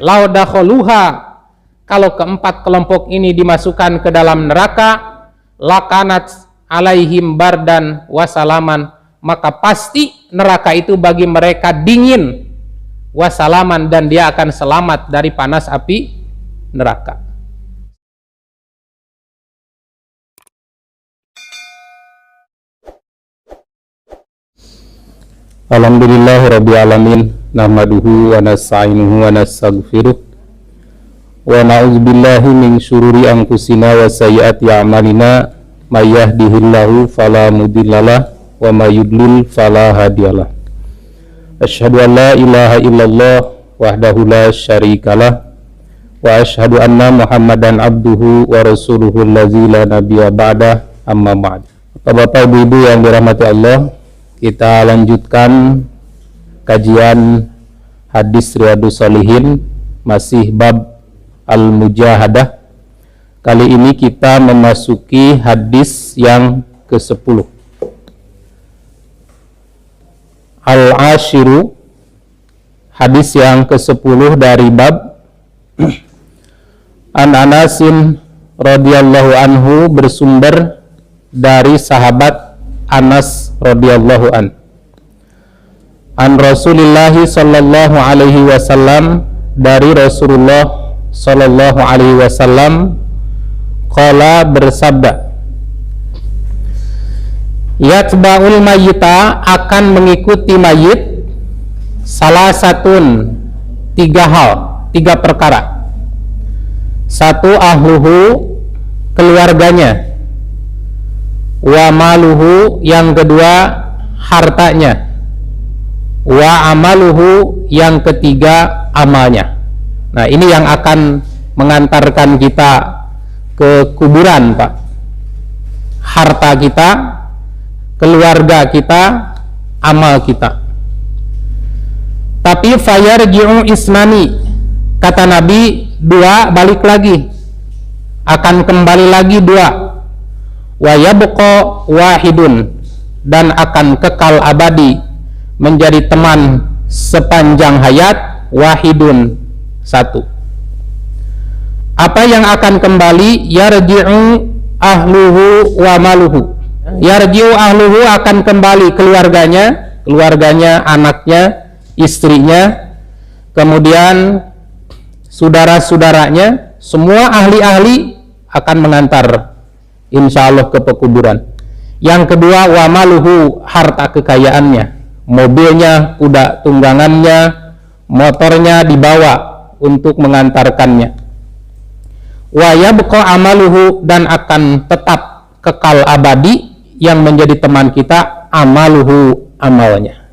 lau dakhuluha, kalau keempat kelompok ini dimasukkan ke dalam neraka, lakanat alaihim bardan wasalaman, maka pasti neraka itu bagi mereka dingin, wasalaman, dan dia akan selamat dari panas api neraka. Alhamdulillahirabbil alamin, nahmaduhu wa nasta'inuhu wa nastaghfiruh wa na'udzubillahi min syururi anfusina wa sayyiati a'malina, may yahdihillahu fala mudhillalah wa may yudlil fala hadiyalah. Asyhadu an la ilaha illallah wahdahu la syarikalah wa asyhadu anna Muhammadan abduhu wa rasuluhu allazi la nabiyya ba'dah, amma ba'd. Bapak Ibu yang dirahmati Allah, kita lanjutkan kajian hadis Riyadhus Shalihin, masih bab Al-Mujahadah. Kali ini kita memasuki hadis yang ke-10. Al-Ashiru, hadis yang ke-10 dari bab. An Anasin radhiyallahu anhu, bersumber dari sahabat Anas radhiyallahu an. An Rasulillahi sallallahu alaihi wasallam, dari Rasulullah sallallahu alaihi wasallam, qala, bersabda, yatba'ul mayyita, akan mengikuti mayit, salah satun, tiga hal, tiga perkara. Satu, ahluhu, keluarganya. Wa maluhu, yang kedua hartanya. Wa amaluhu, yang ketiga amalnya. Nah, ini yang akan mengantarkan kita ke kuburan, Pak. Harta kita, keluarga kita, amal kita. Tapi fayarji'u ismani, kata Nabi, dua balik lagi, akan kembali lagi dua. Wa yabqa wahidun, dan akan kekal abadi, menjadi teman sepanjang hayat, wahidun, satu. Apa yang akan kembali? Yarji'u ahluhu wa maluhu. Yarji'u ahluhu, akan kembali keluarganya, anaknya, istrinya, kemudian saudara-saudaranya, semua ahli-ahli akan mengantar insya Allah ke pekuburan. Yang kedua, wa maluhu, harta kekayaannya, mobilnya, kuda tunggangannya, motornya dibawa untuk mengantarkannya. Wa yabqa amaluhu, dan akan tetap kekal abadi, yang menjadi teman kita, amaluhu, amalnya.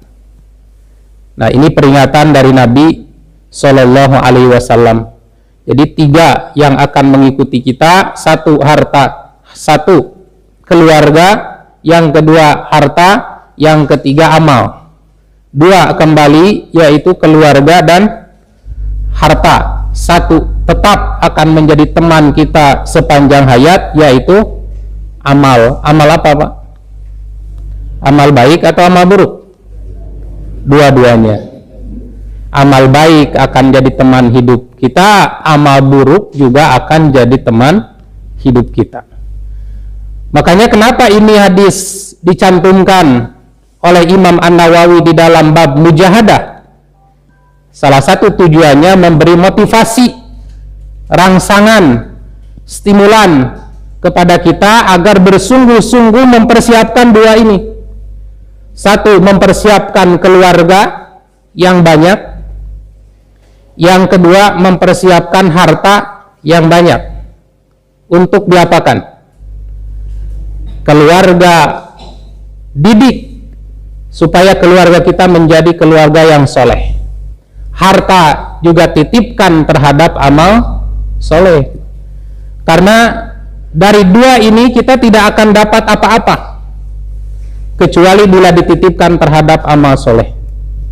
Nah, ini peringatan dari Nabi Sallallahu Alaihi Wasallam. Jadi tiga yang akan mengikuti kita: satu, harta; satu, keluarga; yang kedua, harta; yang ketiga, amal. Dua kembali, yaitu keluarga dan harta. Satu, tetap akan menjadi teman kita sepanjang hayat, yaitu amal. Amal apa, Pak? Amal baik atau amal buruk? Dua-duanya. Amal baik akan jadi teman hidup kita, amal buruk juga akan jadi teman hidup kita. Makanya kenapa ini hadis dicantumkan oleh Imam An-Nawawi di dalam bab mujahadah? Salah satu tujuannya memberi motivasi, rangsangan, stimulan kepada kita agar bersungguh-sungguh mempersiapkan dua ini. Satu, mempersiapkan keluarga yang banyak. Yang kedua, mempersiapkan harta yang banyak. Untuk diapakan? Keluarga didik, supaya keluarga kita menjadi keluarga yang soleh. Harta juga titipkan terhadap amal soleh. Karena dari dua ini kita tidak akan dapat apa-apa kecuali bila dititipkan terhadap amal soleh.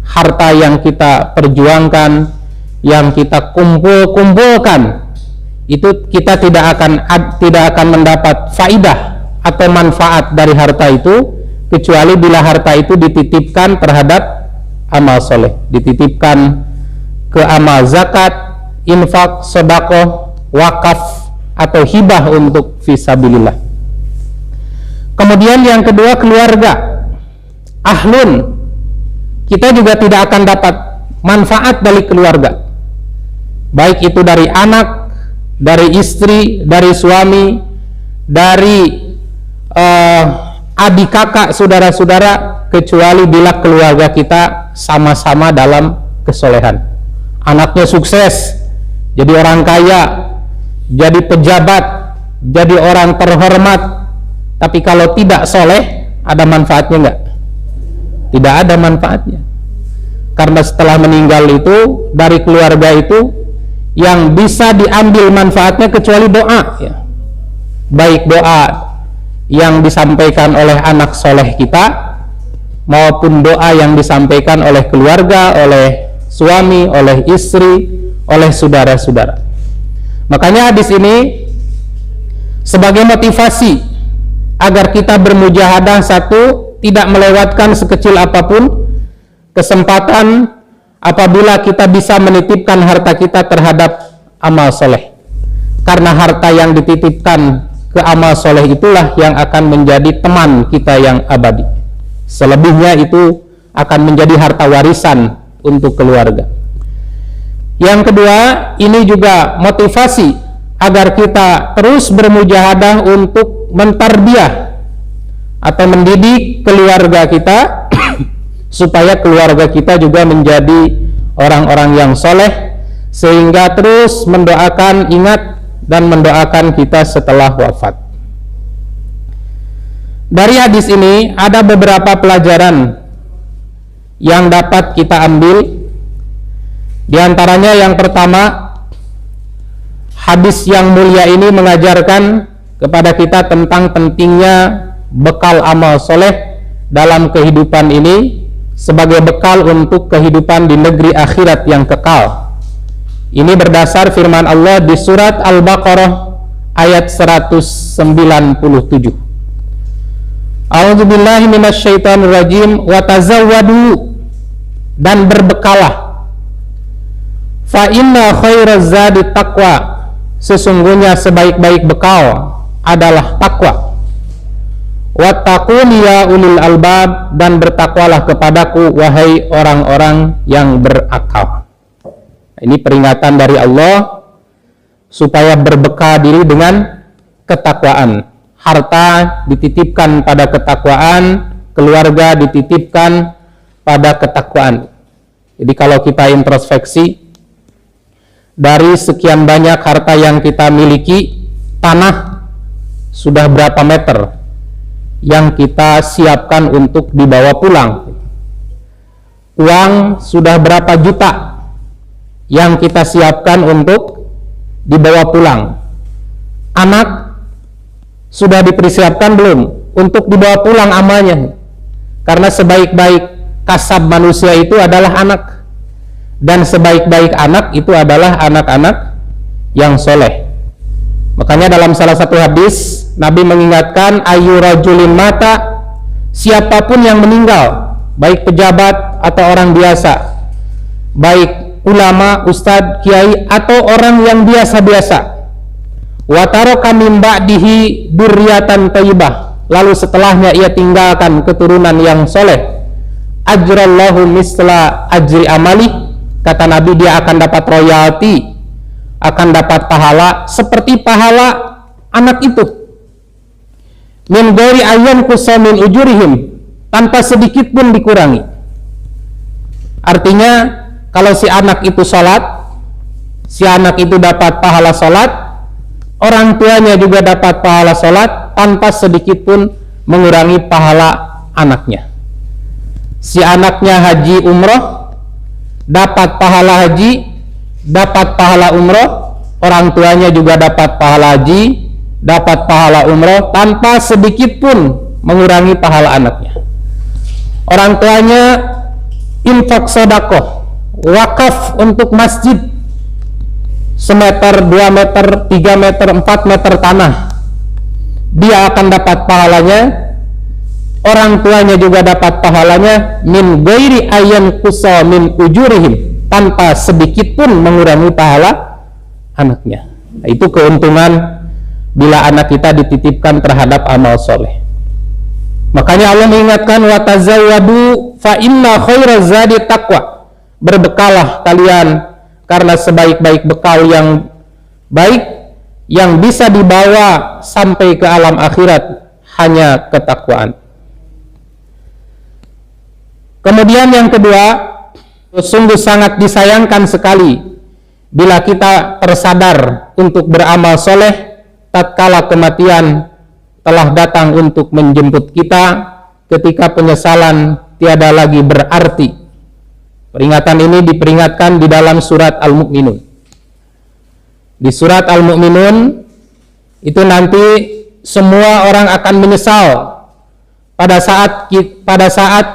Harta yang kita perjuangkan, yang kita kumpulkan, itu kita tidak akan mendapat faidah atau manfaat dari harta itu kecuali bila harta itu dititipkan terhadap amal soleh, dititipkan ke amal zakat, infak, sedekah, wakaf atau hibah untuk fisabilillah. Kemudian yang kedua, keluarga. Ahlun, kita juga tidak akan dapat manfaat dari keluarga, baik itu dari anak, dari istri, dari suami, dari adik kakak, saudara-saudara, kecuali bila keluarga kita sama-sama dalam kesolehan. Anaknya sukses, jadi orang kaya, jadi pejabat, jadi orang terhormat, tapi kalau tidak soleh, ada manfaatnya enggak? Tidak ada manfaatnya. Karena setelah meninggal itu, dari keluarga itu yang bisa diambil manfaatnya kecuali doa, ya. Baik doa yang disampaikan oleh anak soleh kita, maupun doa yang disampaikan oleh keluarga, oleh suami, oleh istri, oleh saudara-saudara. Makanya hadis ini sebagai motivasi agar kita bermujahadah, satu, tidak melewatkan sekecil apapun kesempatan apabila kita bisa menitipkan harta kita terhadap amal soleh, karena harta yang dititipkan ke amal soleh itulah yang akan menjadi teman kita yang abadi. Selebihnya itu akan menjadi harta warisan untuk keluarga. Yang kedua, ini juga motivasi agar kita terus bermujahadah untuk mentarbiyah atau mendidik keluarga kita supaya keluarga kita juga menjadi orang-orang yang soleh, sehingga terus mendoakan, ingat dan mendoakan kita setelah wafat. Dari hadis ini ada beberapa pelajaran yang dapat kita ambil. Di antaranya yang pertama, hadis yang mulia ini mengajarkan kepada kita tentang pentingnya bekal amal soleh dalam kehidupan ini sebagai bekal untuk kehidupan di negeri akhirat yang kekal. Ini berdasar firman Allah di surat Al-Baqarah ayat 197. A'udzubillahi minasyaitonirrajim. Wa tazawwadu, dan berbekalah. Fa inna khairaz zadi taqwa, sesungguhnya sebaik-baik bekal adalah takwa. Wattaquni ya ulil albab, dan bertakwalah kepadaku wahai orang-orang yang berakal. Ini peringatan dari Allah supaya berbekal diri dengan ketakwaan. Harta dititipkan pada ketakwaan, keluarga dititipkan pada ketakwaan. Jadi kalau kita introspeksi, dari sekian banyak harta yang kita miliki, tanah sudah berapa meter yang kita siapkan untuk dibawa pulang? Uang sudah berapa juta yang kita siapkan untuk dibawa pulang? Anak sudah dipersiapkan belum untuk dibawa pulang amalnya? Karena sebaik-baik kasab manusia itu adalah anak, dan sebaik-baik anak itu adalah anak-anak yang soleh. Makanya dalam salah satu hadis Nabi mengingatkan, ayu rajulin mata, siapapun yang meninggal, baik pejabat atau orang biasa, baik ulama, ustadz, kiai, atau orang yang biasa-biasa, wa taraka min ba'dihi dzurriyyatan thayyibah, lalu setelahnya ia tinggalkan keturunan yang soleh, ajrallahu misla ajri amali, kata Nabi, dia akan dapat royalti, akan dapat pahala seperti pahala anak itu. Min ghairi ayyan kusamin ujurihim, tanpa sedikit pun dikurangi. Artinya kalau si anak itu sholat, si anak itu dapat pahala sholat, orang tuanya juga dapat pahala sholat tanpa sedikit pun mengurangi pahala anaknya. Si anaknya haji umroh, dapat pahala haji, dapat pahala umroh, orang tuanya juga dapat pahala haji, dapat pahala umroh tanpa sedikit pun mengurangi pahala anaknya. Orang tuanya infak sedekah, wakaf untuk masjid, semeter, 2 meter, 3 meter, 4 meter tanah, dia akan dapat pahalanya. Orang tuanya juga dapat pahalanya, min ghairi ayyan kusa min ujurihim, tanpa sedikit pun mengurangi pahala anaknya. Nah, itu keuntungan bila anak kita dititipkan terhadap amal soleh. Makanya Allah mengingatkan, wa tazawwadu fa inna khairaz zadi taqwa. Berbekalah kalian karena sebaik-baik bekal yang baik yang bisa dibawa sampai ke alam akhirat hanya ketakwaan. Kemudian yang kedua, sungguh sangat disayangkan sekali bila kita tersadar untuk beramal soleh tatkala kematian telah datang untuk menjemput kita, ketika penyesalan tiada lagi berarti. Peringatan ini diperingatkan di dalam surat Al-Mu'minun. Di surat Al-Mu'minun itu nanti semua orang akan menyesal pada saat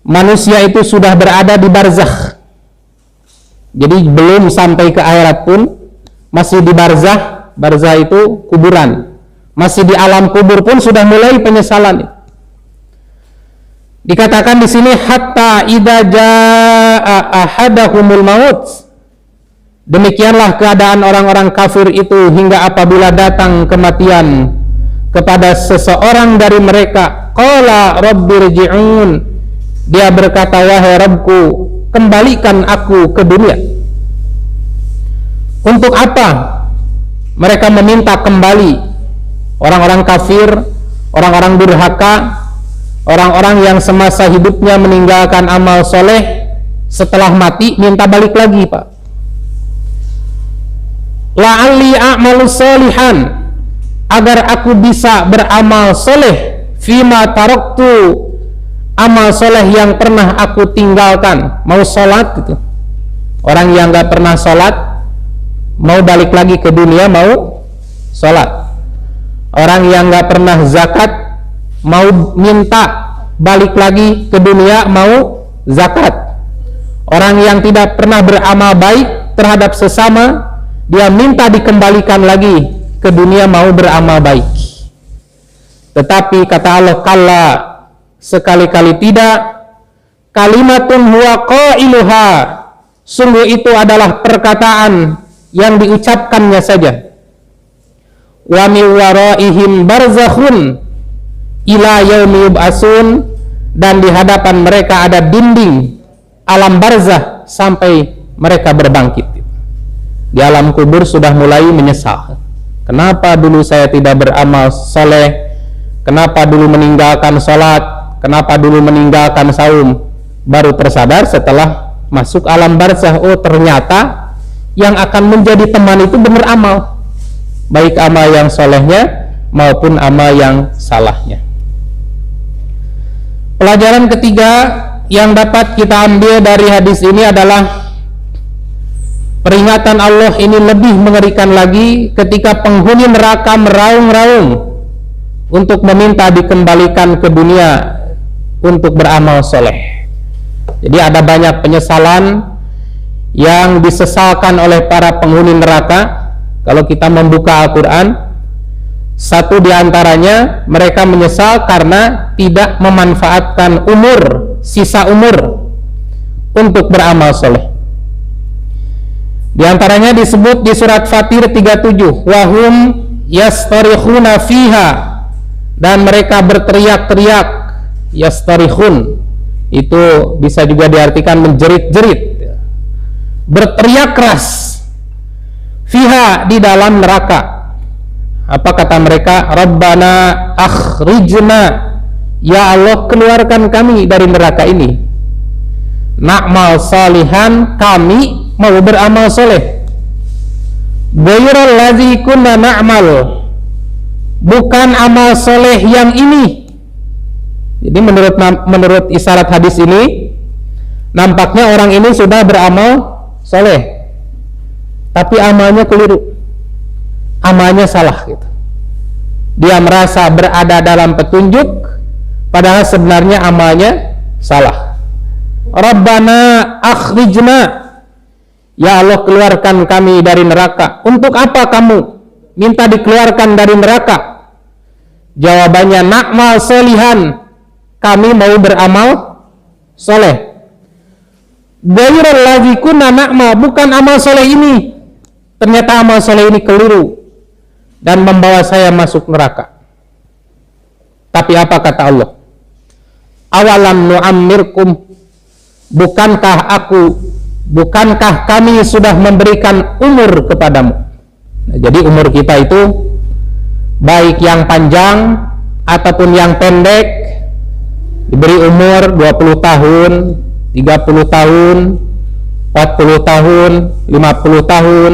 manusia itu sudah berada di barzakh. Jadi belum sampai ke akhirat pun masih di barzakh. Barzakh itu kuburan. Masih di alam kubur pun sudah mulai penyesalan. Dikatakan di sini hatta idza jaa ahadahumul maut. Demikianlah keadaan orang-orang kafir itu hingga apabila datang kematian kepada seseorang dari mereka, qala rabbirji'un. Dia berkata, wahai Rabbku, kembalikan aku ke dunia. Untuk apa mereka meminta kembali? Orang-orang kafir, orang-orang durhaka, orang-orang yang semasa hidupnya meninggalkan amal soleh, setelah mati minta balik lagi, Pak. La'alli a'malu solihan, agar aku bisa beramal soleh, fima taraktu, amal soleh yang pernah aku tinggalkan. Mau sholat gitu, orang yang gak pernah sholat mau balik lagi ke dunia mau sholat. Orang yang gak pernah zakat mau minta balik lagi ke dunia mau zakat. Orang yang tidak pernah beramal baik terhadap sesama, dia minta dikembalikan lagi ke dunia mau beramal baik. Tetapi kata Allah, kalla, sekali-kali tidak. Kalimatun huwa qailuha, sungguh itu adalah perkataan yang diucapkannya saja. Wa min waraihim barzakhun ila yaumi yub'atsun, dan di hadapan mereka ada dinding alam barzah sampai mereka berbangkit. Di alam kubur sudah mulai menyesal. Kenapa dulu saya tidak beramal soleh? Kenapa dulu meninggalkan sholat? Kenapa dulu meninggalkan saum? Baru tersadar setelah masuk alam barzah, oh ternyata yang akan menjadi teman itu benar amal, baik amal yang solehnya maupun amal yang salahnya. Pelajaran ketiga yang dapat kita ambil dari hadis ini adalah peringatan Allah ini lebih mengerikan lagi ketika penghuni neraka meraung-raung untuk meminta dikembalikan ke dunia untuk beramal soleh. Jadi ada banyak penyesalan yang disesalkan oleh para penghuni neraka. Kalau kita membuka Al-Quran, satu diantaranya mereka menyesal karena tidak memanfaatkan sisa umur untuk beramal soleh. Di antaranya disebut di surat Fatir 37, wahum yastarikhuna fiha, dan mereka berteriak-teriak. Yastarikhun itu bisa juga diartikan menjerit-jerit, berteriak keras. Fiha, di dalam neraka. Apa kata mereka? Rabbana akhrijna, ya Allah keluarkan kami dari neraka ini. Na'mal salihan, kami mau beramal soleh. Ghairal ladzi kunna na'mal, bukan amal soleh yang ini. Jadi menurut isyarat hadis ini, nampaknya orang ini sudah beramal soleh, tapi amalnya keliru, amalnya salah gitu. Dia merasa berada dalam petunjuk, padahal sebenarnya amalnya salah. Rabbana akhrijna, ya Allah keluarkan kami dari neraka. Untuk apa kamu minta dikeluarkan dari neraka? Jawabannya, na'mal solihan, kami mau beramal soleh. Ghairal ladzi kunna na'mal, bukan amal soleh ini. ternyata amal soleh ini keliru dan membawa saya masuk neraka. Tapi apa kata Allah? Awalam nu'ammirkum, bukankah kami sudah memberikan umur kepadamu? Nah, jadi umur kita itu baik yang panjang ataupun yang pendek, diberi umur 20 tahun, 30 tahun, 40 tahun, 50 tahun,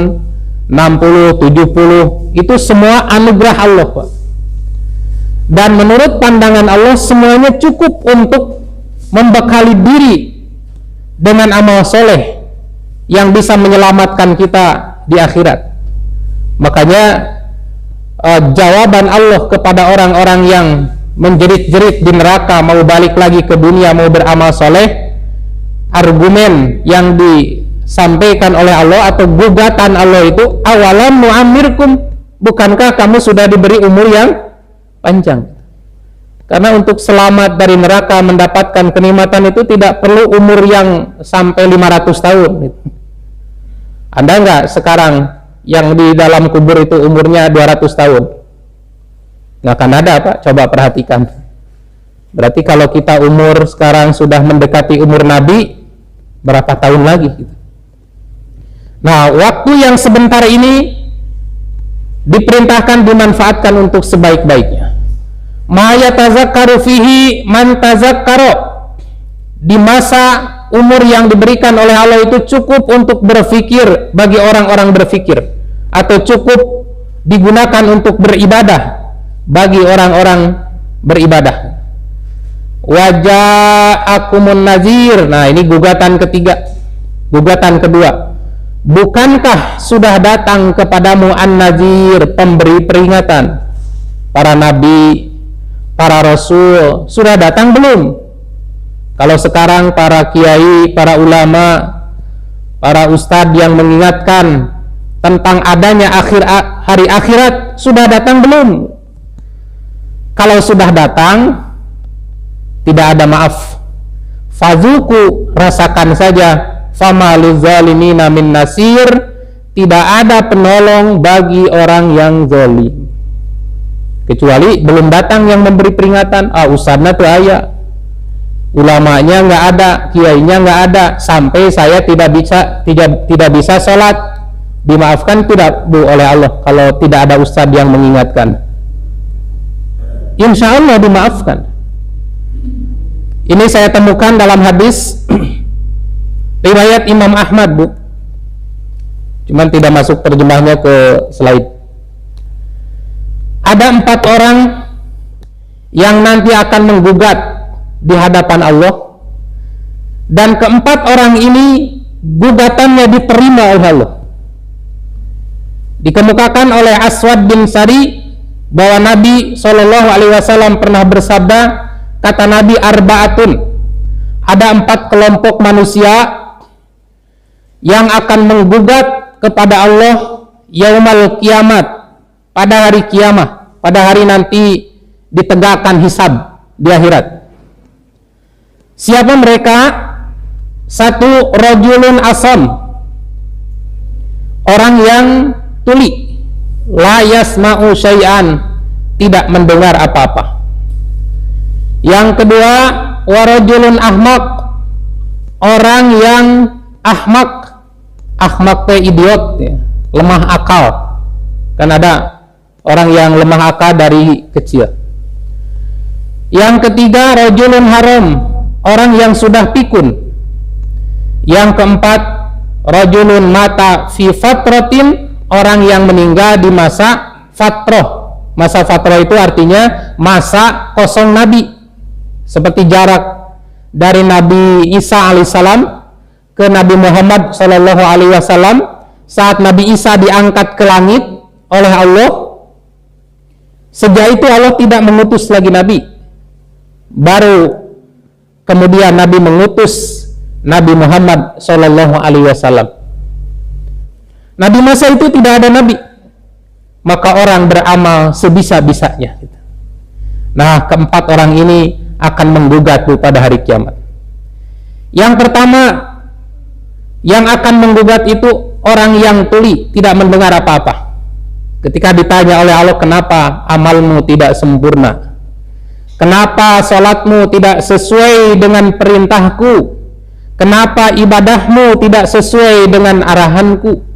60, 70, itu semua anugerah Allah, Pak. Dan menurut pandangan Allah semuanya cukup untuk membekali diri dengan amal soleh yang bisa menyelamatkan kita di akhirat. Makanya jawaban Allah kepada orang-orang yang menjerit-jerit di neraka mau balik lagi ke dunia, mau beramal soleh, argumen yang disampaikan oleh Allah atau gugatan Allah itu, awalam nu'ammirkum, bukankah kamu sudah diberi umur yang panjang? Karena untuk selamat dari neraka, mendapatkan kenikmatan itu tidak perlu umur yang sampai 500 tahun. Anda enggak sekarang yang di dalam kubur itu umurnya 200 tahun? Nggak akan ada, Pak. Coba perhatikan. Berarti kalau kita umur sekarang sudah mendekati umur Nabi, berapa tahun lagi? Nah, waktu yang sebentar ini diperintahkan dimanfaatkan untuk sebaik-baiknya. Ma yatazakkaru fihi man tazakkara. Di masa umur yang diberikan oleh Allah itu cukup untuk berfikir bagi orang-orang berfikir, atau cukup digunakan untuk beribadah bagi orang-orang beribadah. Waja'akumun nazir. Nah, ini gugatan ketiga. Gugatan kedua. Bukankah sudah datang kepadamu an-nazir, pemberi peringatan? Para nabi, para rasul sudah datang belum? Kalau sekarang para kiai, para ulama, para ustadz yang mengingatkan tentang adanya hari akhirat sudah datang belum? Kalau sudah datang, tidak ada maaf. Fazuku, rasakan saja. Fama lizalimina min nasir, tidak ada penolong bagi orang yang zalim. Kecuali belum datang yang memberi peringatan. Ustadznya tuh ayah, ulamanya nggak ada, kiainya nggak ada, sampai saya tidak bisa sholat. Dimaafkan tidak, Bu, oleh Allah kalau tidak ada ustadz yang mengingatkan? Insya Allah dimaafkan. Ini saya temukan dalam hadis riwayat Imam Ahmad, Bu. Cuman tidak masuk terjemahnya ke slide. Ada 4 orang yang nanti akan menggugat di hadapan Allah, dan keempat orang ini gugatannya diterima oleh Allah. Dikemukakan oleh Aswad bin Sari bahwa Nabi SAW pernah bersabda, kata Nabi, arba'atun, ada 4 kelompok manusia yang akan menggugat kepada Allah yaumal kiamat, pada hari kiamat, pada hari nanti ditegakkan hisab di akhirat. Siapa mereka? 1, rajulun asam, orang yang tuli, la yasma'u syai'an, tidak mendengar apa-apa. Yang kedua, warajulun ahmak, orang yang ahmak. Ahmak itu idiot, ya, lemah akal. Kan ada orang yang lemah akal dari kecil. Yang ketiga, rajulun haram, orang yang sudah pikun. Yang keempat, rajulun mata fi fatratin, orang yang meninggal di masa fatrah. Masa fatrah itu artinya masa kosong Nabi, seperti jarak dari Nabi Isa alaihissalam ke Nabi Muhammad sallallahu alaihi wasallam. Saat Nabi Isa diangkat ke langit oleh Allah, sejak itu Allah tidak mengutus lagi Nabi. Baru kemudian Nabi mengutus Nabi Muhammad sallallahu alaihi wasallam. Nah, di masa itu tidak ada Nabi, maka orang beramal sebisa-bisanya. Nah, keempat orang ini akan menggugat pada hari kiamat. Yang pertama yang akan menggugat itu orang yang tuli, tidak mendengar apa-apa. Ketika ditanya oleh Allah, kenapa amalmu tidak sempurna? Kenapa sholatmu tidak sesuai dengan perintahku? Kenapa ibadahmu tidak sesuai dengan arahanku?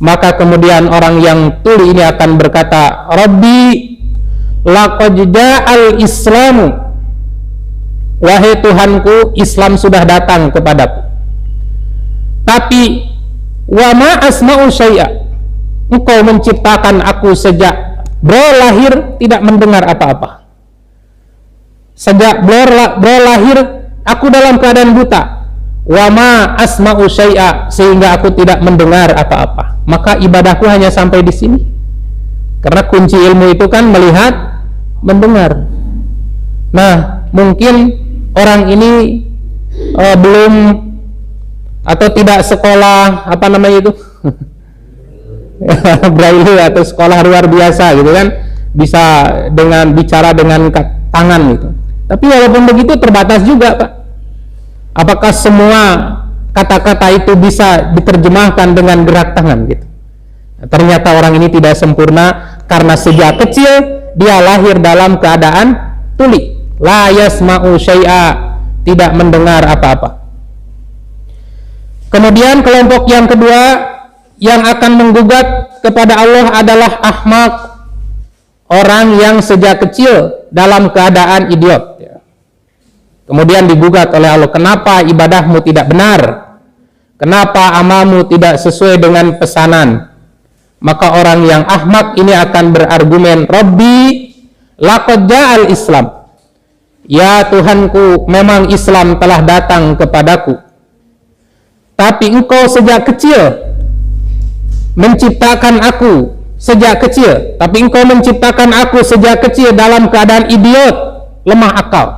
Maka kemudian orang yang tuli ini akan berkata, Rabbi, laqad ja'al islamu, wahai Tuhanku, Islam sudah datang kepadaku. Tapi wa ma asma'u syai'a, engkau menciptakan aku sejak lahir tidak mendengar apa-apa. Sejak lahir aku dalam keadaan buta. Wa ma asma'u syai'a, sehingga aku tidak mendengar apa-apa. Maka ibadahku hanya sampai di sini. Karena kunci ilmu itu kan melihat, mendengar. Nah, mungkin orang ini belum atau tidak sekolah apa namanya itu braille atau sekolah luar biasa gitu kan, bisa dengan bicara dengan tangan gitu. Tapi walaupun begitu terbatas juga, Pak. Apakah semua kata-kata itu bisa diterjemahkan dengan gerak tangan gitu? Ternyata orang ini tidak sempurna karena sejak kecil dia lahir dalam keadaan tuli, la yasma'u syai'a, tidak mendengar apa-apa. Kemudian kelompok yang kedua yang akan menggugat kepada Allah adalah ahmaq, orang yang sejak kecil dalam keadaan idiot. Kemudian digugat oleh Allah, kenapa ibadahmu tidak benar? Kenapa amalmu tidak sesuai dengan pesanan? Maka orang yang ahmaq ini akan berargumen, Rabbi, laqad ja'al Islam. Ya Tuhanku, memang Islam telah datang kepadaku. Tapi engkau sejak kecil menciptakan aku sejak kecil. Tapi engkau menciptakan aku sejak kecil dalam keadaan idiot, lemah akal.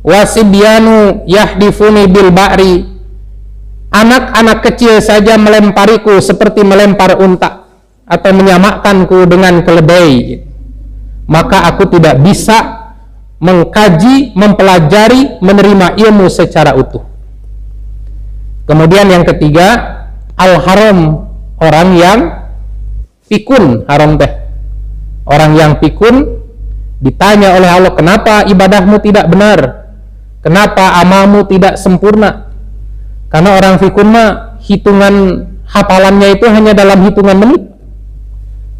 Wasibyanu yahdifuni bil ba'ri, anak-anak kecil saja melempariku seperti melempar unta atau menyamakanku dengan keledai. Maka aku tidak bisa mengkaji, mempelajari, menerima ilmu secara utuh. Kemudian yang ketiga, al-haram, orang yang pikun. Haram teh, orang yang pikun ditanya oleh Allah, kenapa ibadahmu tidak benar? Kenapa amalmu tidak sempurna? Karena orang fikun mah hitungan hafalannya itu hanya dalam hitungan menit.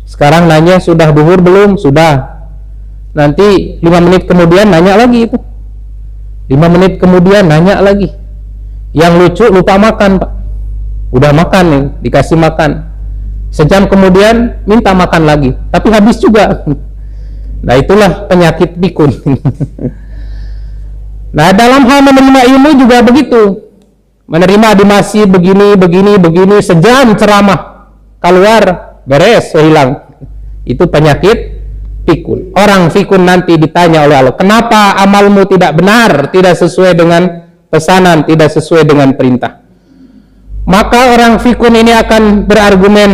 Sekarang nanya sudah duhur belum? Sudah. Nanti 5 menit kemudian nanya lagi itu. 5 menit kemudian nanya lagi. Yang lucu lupa makan, Pak. Udah makan nih, dikasih makan. Sejam kemudian minta makan lagi, tapi habis juga. Nah, itulah penyakit pikun. Nah, dalam hal menerima ilmu juga begitu. Menerima di masjid begini, sejam ceramah, keluar, beres, hilang. Itu penyakit pikun. Orang pikun nanti ditanya oleh Allah, kenapa amalmu tidak benar, tidak sesuai dengan pesanan, tidak sesuai dengan perintah? Maka orang fikun ini akan berargumen,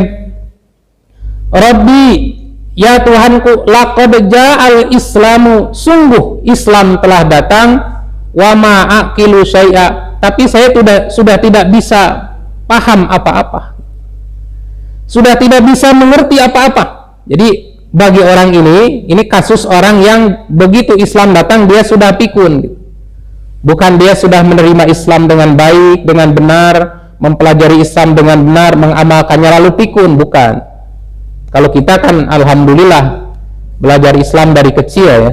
Rabbi, ya Tuhanku, laqad ja'al Islamu, sungguh Islam telah datang, wa ma aqilu syai'a, tapi saya sudah tidak bisa paham apa-apa, sudah tidak bisa mengerti apa-apa. Jadi bagi orang ini kasus orang yang begitu Islam datang dia sudah pikun. Bukan dia sudah menerima Islam dengan baik, dengan benar, mempelajari Islam dengan benar, mengamalkannya lalu pikun, bukan. Kalau kita kan alhamdulillah belajar Islam dari kecil ya.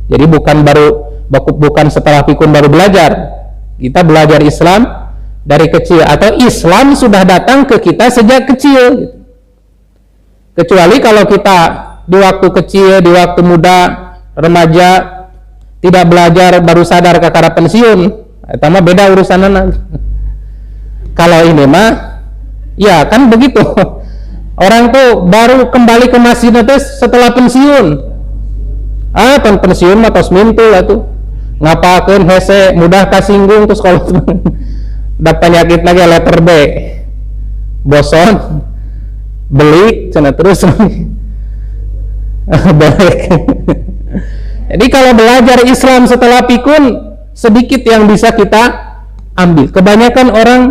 Jadi bukan setelah pikun baru belajar. Kita belajar Islam dari kecil, atau Islam sudah datang ke kita sejak kecil. Kecuali kalau kita di waktu kecil, di waktu muda, remaja, tidak belajar, baru sadar kakara pensiun, itu mah beda urusan anak. Kalau ini mah ya kan begitu. Orang tuh baru kembali ke masjid itu setelah pensiun. Pensiun mah tos mintul atuh. Ngapakeun hese mudah kasinggung, terus kalau ada penyakit lagi letter B. Boson, beli cenah terus. Baik. Jadi kalau belajar Islam setelah pikun, sedikit yang bisa kita ambil. Kebanyakan orang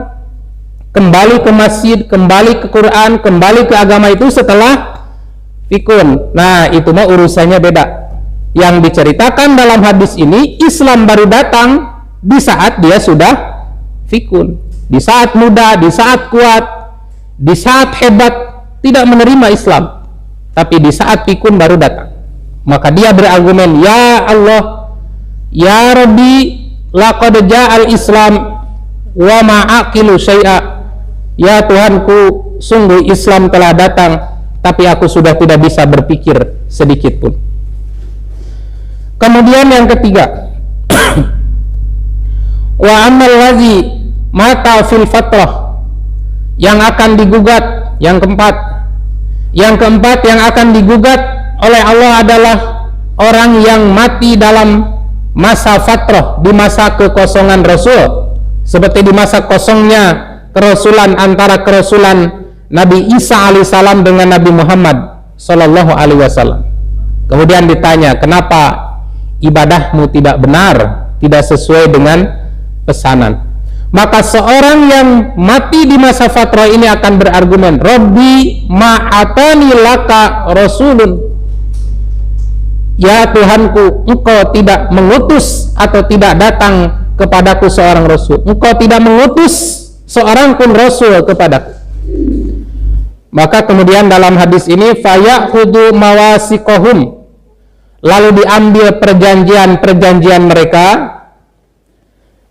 kembali ke masjid, kembali ke Quran, kembali ke agama itu setelah fikun. Nah, itu mah urusannya beda. Yang diceritakan dalam hadis ini, Islam baru datang di saat dia sudah fikun, di saat muda, di saat kuat, di saat hebat, tidak menerima Islam, tapi di saat fikun baru datang. Maka dia berargumen, ya Allah, ya Rabbi, laqad ja'al Islam wa ma'aqilu syai'a. Ya Tuhanku, sungguh Islam telah datang, tapi aku sudah tidak bisa berpikir sedikit pun. Kemudian yang ketiga, wa amal ladzi mata fil fatrah, yang akan digugat. Yang keempat yang akan digugat oleh Allah adalah orang yang mati dalam masa fatrah, di masa kekosongan Rasul, seperti di masa kosongnya kerasulan antara kerasulan Nabi Isa alaihissalam dengan Nabi Muhammad sallallahu alaihi wasallam. Kemudian ditanya, kenapa ibadahmu tidak benar, tidak sesuai dengan pesanan? Maka seorang yang mati di masa fatrah ini akan berargumen, Rabbi ma'atani laka rasulun. Ya Tuhanku, engkau tidak mengutus atau tidak datang kepadaku seorang rasul. Engkau tidak mengutus seorang pun rasul kepadaku. Maka kemudian dalam hadis ini, fayakhudhu mawasiqahum, lalu diambil perjanjian mereka,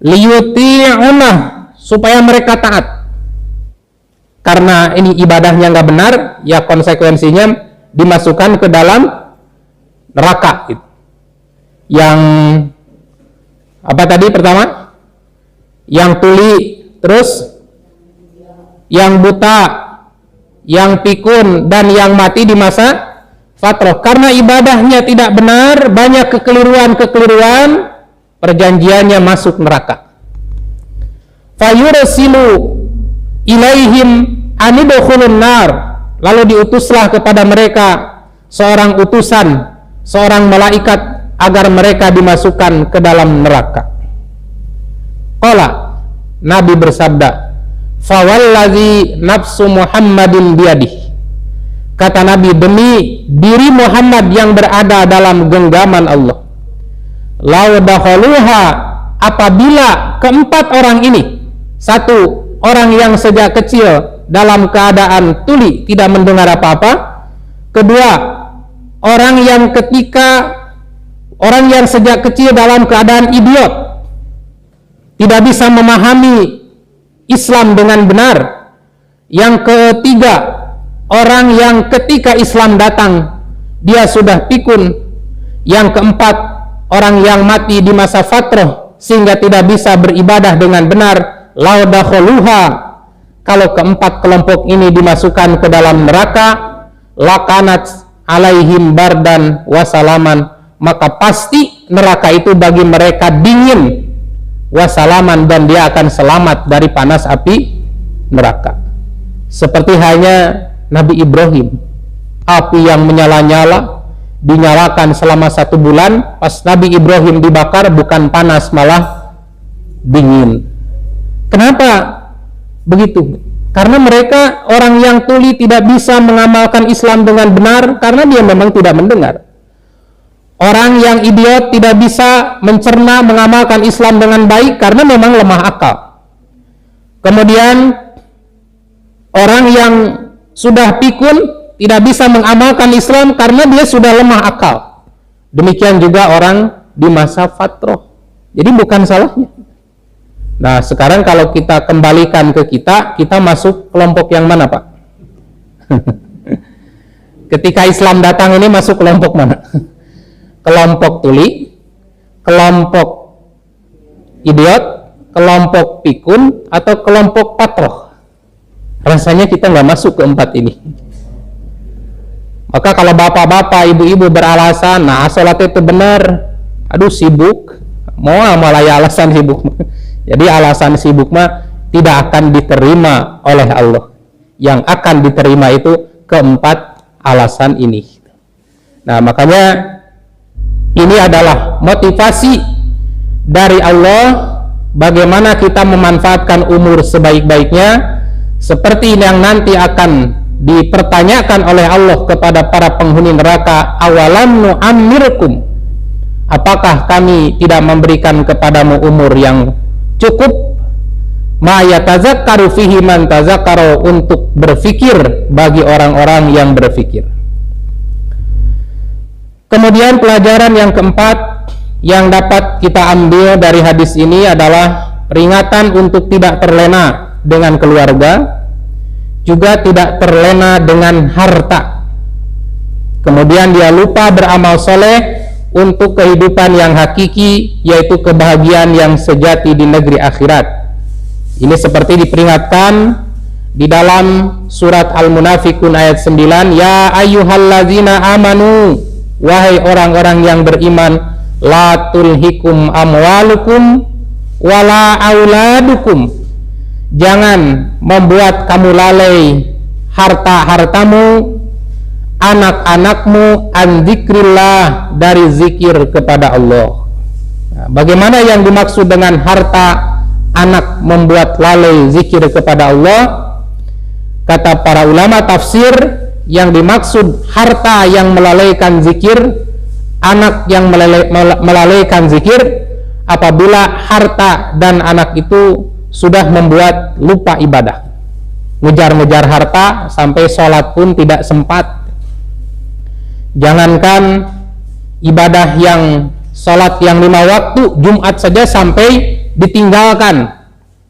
liyuti'unah, supaya mereka taat. Karena ini ibadahnya nggak benar, ya konsekuensinya dimasukkan ke dalam neraka. Yang apa tadi pertama? Yang tuli, terus yang buta, yang pikun, dan yang mati di masa fatrah. Karena ibadahnya tidak benar, banyak kekeliruan, perjanjiannya masuk neraka. Fayursilu ilaihim anidkhulun nar, lalu diutuslah kepada mereka seorang utusan, seorang malaikat, agar mereka dimasukkan ke dalam neraka. Qala, Nabi bersabda, fawallazi nafsu Muhammadin biyadih, kata Nabi, demi diri Muhammad yang berada dalam genggaman Allah, lau dakhaluha, apabila keempat orang ini, satu, orang yang sejak kecil dalam keadaan tuli, tidak mendengar apa-apa. Kedua, orang yang sejak kecil dalam keadaan idiot, tidak bisa memahami Islam dengan benar. Yang ketiga, orang yang ketika Islam datang dia sudah pikun. Yang keempat, orang yang mati di masa fatrah sehingga tidak bisa beribadah dengan benar. Lau dakhaluha, kalau keempat kelompok ini dimasukkan ke dalam neraka, lakanat alaihim bardan wasalaman, maka pasti neraka itu bagi mereka dingin, wasalaman, dan dia akan selamat dari panas api neraka. Seperti hanya Nabi Ibrahim, api yang menyala-nyala dinyalakan selama 1 bulan, pas Nabi Ibrahim dibakar bukan panas malah dingin. Kenapa begitu? Karena mereka orang yang tuli tidak bisa mengamalkan Islam dengan benar karena dia memang tidak mendengar. Orang yang idiot tidak bisa mencerna mengamalkan Islam dengan baik karena memang lemah akal. Kemudian orang yang sudah pikun tidak bisa mengamalkan Islam karena dia sudah lemah akal. Demikian juga orang di masa fatrah. Jadi bukan salahnya. Nah, sekarang kalau kita kembalikan ke kita masuk kelompok yang mana, Pak? Ketika Islam datang ini masuk kelompok mana? Kelompok tuli, kelompok idiot, kelompok pikun, atau kelompok patroh? Rasanya kita nggak masuk ke 4 ini. Maka kalau bapak-bapak, ibu-ibu beralasan, nah sholat itu benar, aduh sibuk, mau malah ya alasan sibuk. Jadi alasan sibuk mah tidak akan diterima oleh Allah. Yang akan diterima itu keempat alasan ini. Nah, makanya ini adalah motivasi dari Allah bagaimana kita memanfaatkan umur sebaik-baiknya seperti yang nanti akan dipertanyakan oleh Allah kepada para penghuni neraka, awalam nu'ammirkum, apakah kami tidak memberikan kepadamu umur yang cukup, ma yatazakkaru fihi man tazakkara, untuk berfikir bagi orang-orang yang berfikir. Kemudian pelajaran yang keempat yang dapat kita ambil dari hadis ini adalah peringatan untuk tidak terlena dengan keluarga, juga tidak terlena dengan harta. Kemudian dia lupa beramal soleh untuk kehidupan yang hakiki, yaitu kebahagiaan yang sejati di negeri akhirat. Ini seperti diperingatkan di dalam surat Al-Munafikun ayat 9, ya ayyuhallazina amanu, wahai orang-orang yang beriman, la tulhikum amwalukum wala auladukum, jangan membuat kamu lalai harta-hartamu, anak-anakmu, an dzikrillah, dari zikir kepada Allah. Nah, bagaimana yang dimaksud dengan harta anak membuat lalai zikir kepada Allah? Kata para ulama tafsir, yang dimaksud harta yang melalaikan zikir, anak yang melalaikan zikir, apabila harta dan anak itu sudah membuat lupa ibadah, ngejar-ngejar harta sampai sholat pun tidak sempat. Jangankan ibadah yang sholat yang 5 waktu, Jumat saja sampai ditinggalkan,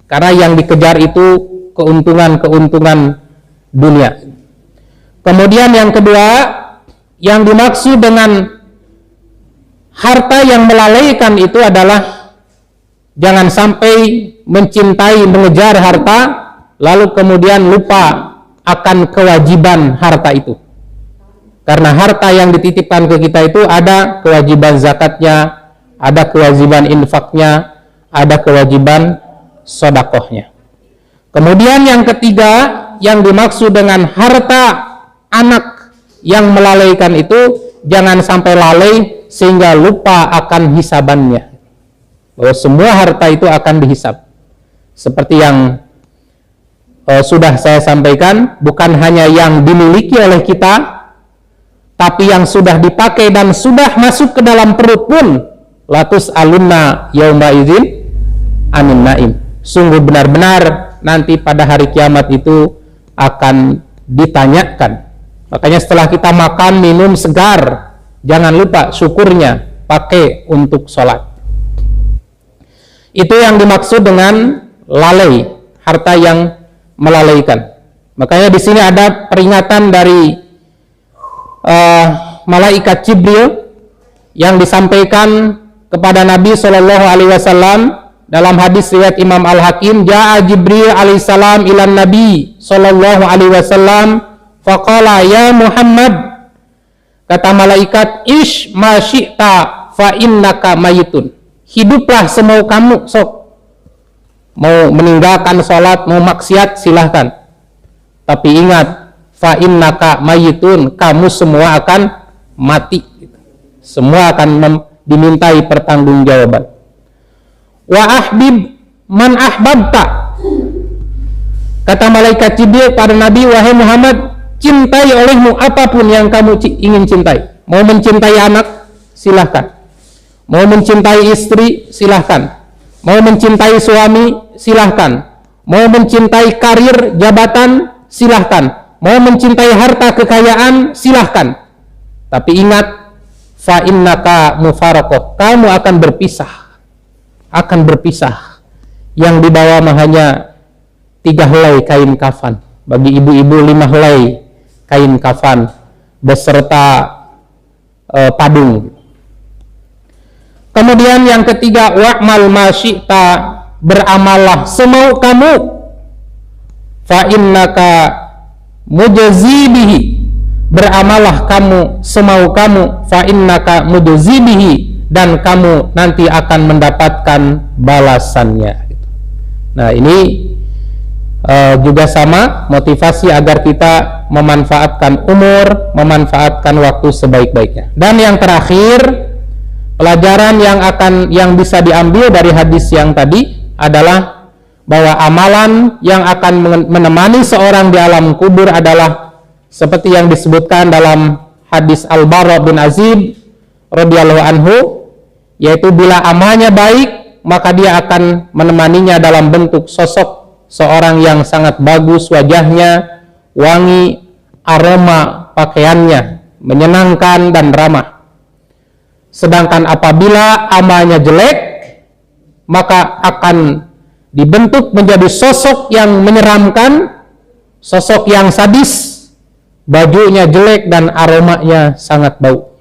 karena yang dikejar itu keuntungan-keuntungan dunia. Kemudian yang kedua, yang dimaksud dengan harta yang melalaikan itu adalah jangan sampai mencintai, mengejar harta, lalu kemudian lupa akan kewajiban harta itu. Karena harta yang dititipkan ke kita itu ada kewajiban zakatnya, ada kewajiban infaknya, ada kewajiban sodakohnya. Kemudian yang ketiga, yang dimaksud dengan harta anak yang melalaikan itu, jangan sampai lalai sehingga lupa akan hisabannya, bahwa semua harta itu akan dihisab. Seperti yang sudah saya sampaikan, bukan hanya yang dimiliki oleh kita, tapi yang sudah dipakai dan sudah masuk ke dalam perut pun, latus alunna yauma idzin anin naim. Sungguh benar-benar nanti pada hari kiamat itu akan ditanyakan. Makanya setelah kita makan minum segar, jangan lupa syukurnya pakai untuk sholat. Itu yang dimaksud dengan lalai, harta yang melalaikan. Makanya di sini ada peringatan dari malaikat Jibril yang disampaikan kepada Nabi Shallallahu Alaihi Wasallam dalam hadis riwayat Imam Al-Hakim, Ja'a Jibril alaihissalam ilan Nabi Shallallahu Alaihi Wasallam faqala ya Muhammad, kata malaikat, ish ma syi'ta fa innaka mayitun, hiduplah semau kamu, sok mau meninggalkan sholat, mau maksiat silahkan, tapi ingat, fa innaka mayitun, kamu semua akan mati, semua akan dimintai pertanggungjawaban. Wa ahbib man ahbabta, kata malaikat Jibril pada Nabi, wahai Muhammad, cintai olehmu apapun yang kamu ingin cintai. Mau mencintai anak, silahkan. Mau mencintai istri, silahkan. Mau mencintai suami, silahkan. Mau mencintai karir, jabatan, silahkan. Mau mencintai harta kekayaan, silahkan. Tapi ingat, fa innaka mufaraqah, kamu akan berpisah. Akan berpisah. Yang dibawa hanya 3 helai kain kafan. Bagi ibu-ibu 5 helai kain kafan beserta padung. Kemudian yang ketiga, wa'mal ma syi'ta, beramallah semau kamu, fa innaka mujzibihi, beramallah kamu semau kamu, fa innaka mujzibihi, dan kamu nanti akan mendapatkan balasannya. Nah, ini juga sama motivasi agar kita memanfaatkan umur, memanfaatkan waktu sebaik-baiknya. Dan yang terakhir, pelajaran yang bisa diambil dari hadis yang tadi adalah bahwa amalan yang akan menemani seorang di alam kubur adalah seperti yang disebutkan dalam hadis Al-Bara bin Azib radhiyallahu anhu, yaitu bila amalnya baik maka dia akan menemaninya dalam bentuk sosok seorang yang sangat bagus wajahnya, wangi, aroma pakaiannya, menyenangkan dan ramah. Sedangkan apabila amalnya jelek, maka akan dibentuk menjadi sosok yang menyeramkan, sosok yang sadis, bajunya jelek dan aromanya sangat bau.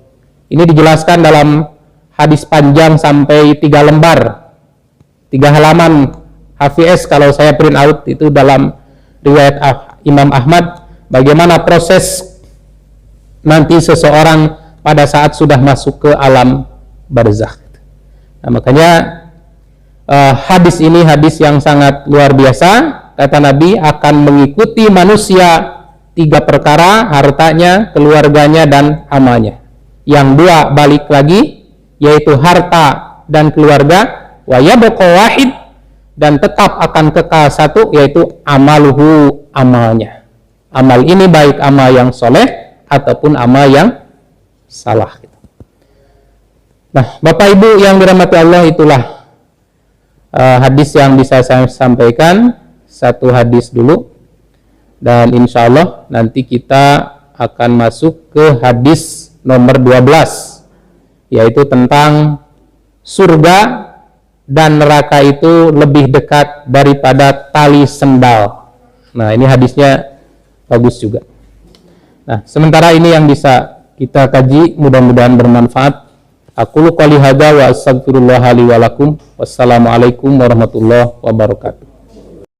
Ini dijelaskan dalam hadis panjang sampai 3 lembar, 3 halaman HVS kalau saya print out, itu dalam riwayat Imam Ahmad, bagaimana proses nanti seseorang pada saat sudah masuk ke alam barzakh. Nah, makanya hadis ini hadis yang sangat luar biasa. Kata Nabi, akan mengikuti manusia 3 perkara, hartanya, keluarganya, dan amalnya. Yang 2 balik lagi, yaitu harta dan keluarga. Wa yabqa wahid, dan tetap akan kekal 1, yaitu amaluhu, amalnya. Amal ini baik amal yang soleh ataupun amal yang salah. Nah, Bapak Ibu yang dirahmati Allah, itulah hadis yang bisa saya sampaikan. 1 hadis dulu, dan insya Allah nanti kita akan masuk ke hadis nomor 12, yaitu tentang surga dan neraka itu lebih dekat daripada tali sendal. Nah, ini hadisnya bagus juga. Nah, sementara ini yang bisa kita kaji, mudah-mudahan bermanfaat. Aqulu qouli hadza wa astaghfirullah li wa lakum. Wassalamualaikum warahmatullahi wabarakatuh.